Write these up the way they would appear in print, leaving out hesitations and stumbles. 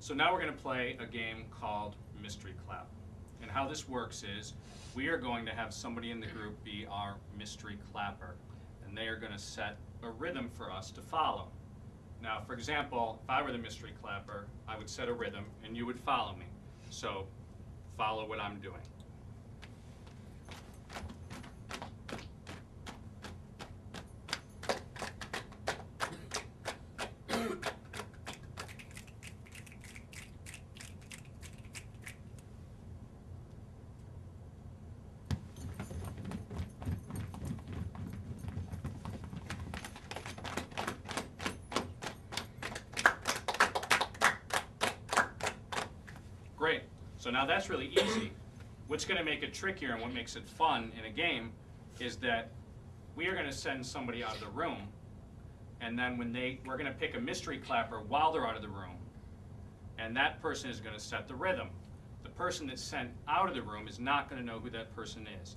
So now we're going to play a game called Mystery Clap. And how this works is we are going to have somebody in the group be our mystery clapper. And they are going to set a rhythm for us to follow. Now, for example, if I were the mystery clapper, I would set a rhythm and you would follow me. So follow what I'm doing. Great. So now that's really easy. What's going to make it trickier and what makes it fun in a game is that we are going to send somebody out of the room, and then we're going to pick a mystery clapper while they're out of the room, and that person is going to set the rhythm. The person that's sent out of the room is not going to know who that person is.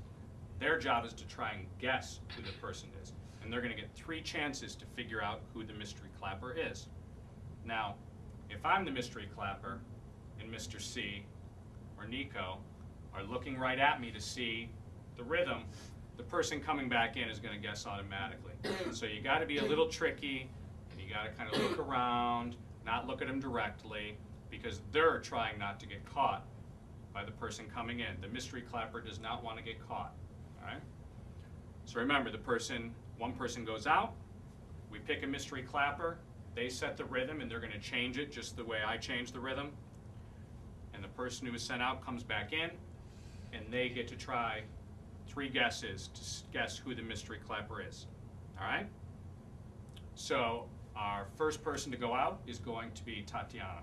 Their job is to try and guess who the person is, and they're going to get 3 chances to figure out who the mystery clapper is. Now, if I'm the mystery clapper, and Mr. C or Nico are looking right at me to see the rhythm, the person coming back in is going to guess automatically. So you got to be a little tricky, and you got to kind of look around, not look at them directly, because they're trying not to get caught by the person coming in. The mystery clapper does not want to get caught. All right? So remember, one person goes out, we pick a mystery clapper, they set the rhythm, and they're going to change it just the way I changed the rhythm. And the person who was sent out comes back in, and they get to try 3 guesses to guess who the mystery clapper is. All right? So our first person to go out is going to be Tatiana.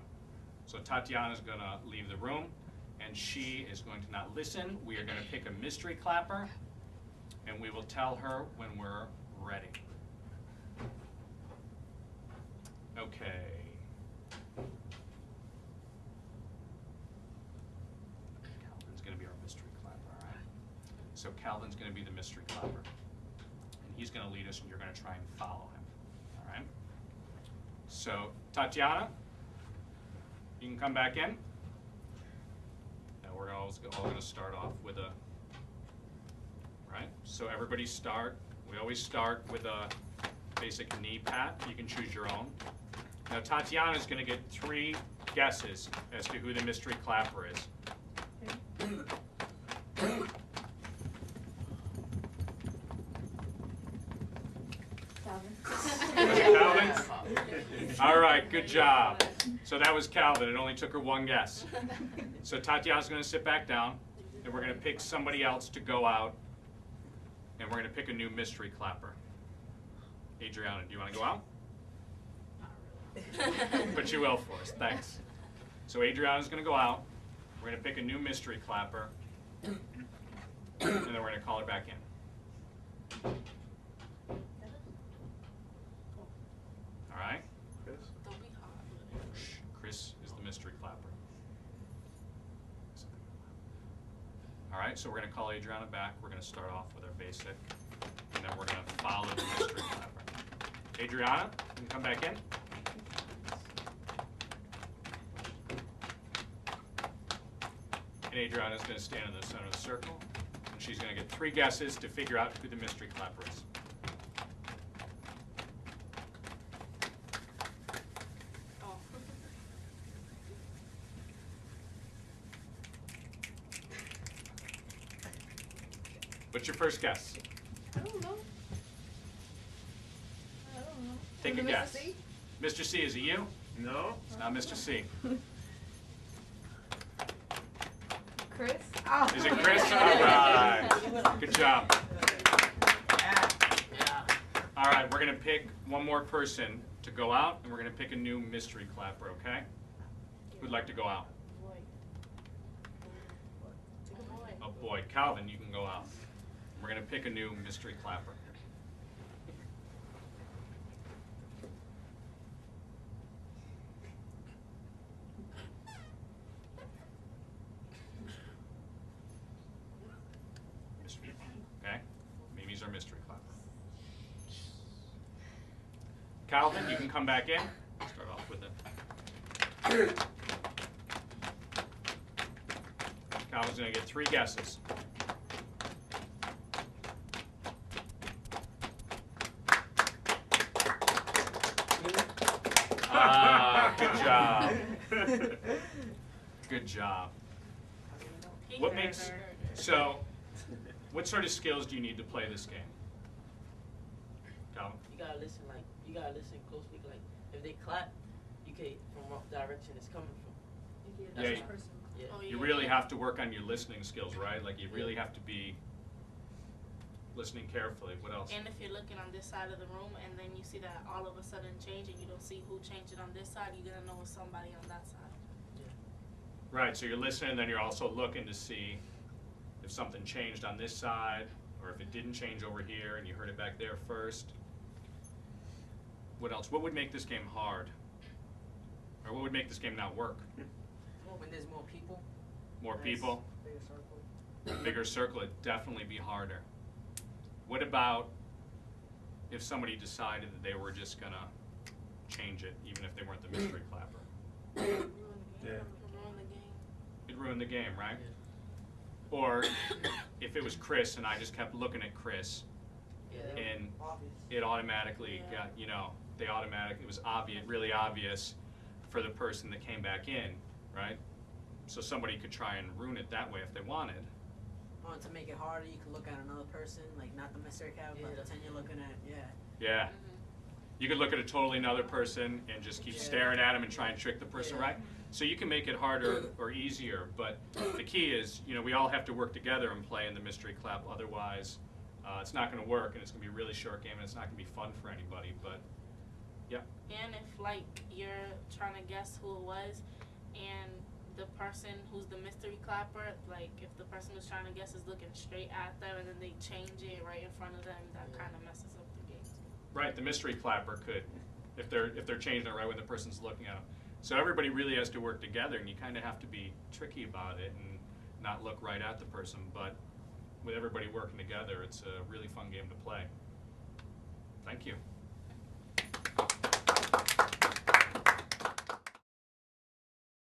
So Tatiana is going to leave the room, and she is going to not listen. We are going to pick a mystery clapper, and we will tell her when we're ready. Okay. So Calvin's going to be the mystery clapper, and he's going to lead us, and you're going to try and follow him. All right? So Tatiana, you can come back in. Now we're all going to start off with a, right? So everybody we always start with a basic knee pat. You can choose your own. Now Tatiana is going to get 3 guesses as to who the mystery clapper is. Was it Calvin? All right, good job. So that was Calvin. It only took her 1 guess. So Tatiana's going to sit back down, and we're going to pick somebody else to go out, and we're going to pick a new mystery clapper. Adriana, do you want to go out? Not really. But you will for us. Thanks. So Adriana's going to go out. We're going to pick a new mystery clapper, and then we're going to call her back in. All right? Chris? Don't be hot. Shh. Chris is the mystery clapper. All right, so we're going to call Adriana back. We're going to start off with our basic, and then we're going to follow the mystery clapper. Adriana, can you come back in? And Adriana is going to stand in the center of the circle, and she's going to get 3 guesses to figure out who the mystery clapper is. What's your first guess? I don't know. Take a guess. Mr. C, is it you? No. It's not Mr. C. Chris? Is it Chris? All right. Good job. All right, we're going to pick one more person to go out, and we're going to pick a new mystery clapper, okay? Who'd like to go out? Oh boy, Calvin, you can go out. We're going to pick a new mystery clapper. Okay? Mimi's our mystery clapper. Calvin, you can come back in. Start off with it. Dog's gonna get 3 guesses. Good job. Good job. What makes, so, what sort of skills do you need to play this game? Calvin? You gotta listen, like, you gotta listen closely, like, if they clap, you can, from what direction it's coming from. Yeah, That's person. Yeah. Oh, You really have to work on your listening skills, right? Like, you really have to be listening carefully. What else? And if you're looking on this side of the room and then you see that all of a sudden change and you don't see who changed it on this side, you're gonna know it's somebody on that side. Right, so you're listening, and then you're also looking to see if something changed on this side, or if it didn't change over here and you heard it back there first. What else? What would make this game hard? Or what would make this game not work? Well, when there's more people. More people? Bigger circle. Bigger circle, it'd definitely be harder. What about if somebody decided that they were just gonna change it, even if they weren't the mystery clapper? Yeah. Ruin the game. It'd ruin the game, right? Yeah. Or if it was Chris and I just kept looking at Chris, Yeah. and Obvious. it automatically Yeah. got, you know, it was obvious, really obvious for the person that came back in, right? So somebody could try and ruin it that way if they wanted. Oh, and to make it harder, you can look at another person, like not the mystery cat, Yeah, but that's pretend you're looking at, Yeah. Mhm. You could look at a totally another person and just keep Yeah. staring at him and try and trick the person, Yeah. right? So you can make it harder or easier, but the key is, you know, we all have to work together and play in the mystery clap, otherwise it's not going to work, and it's going to be a really short game, and it's not going to be fun for anybody, but yeah. And if like you're trying to guess who it was and the person who's the mystery clapper, like if the person who's trying to guess is looking straight at them and then they change it right in front of them, that kind of messes up the game. Right, the mystery clapper could, if they're changing it right when the person's looking at them. So everybody really has to work together, and you kind of have to be tricky about it and not look right at the person. But with everybody working together, it's a really fun game to play. Thank you.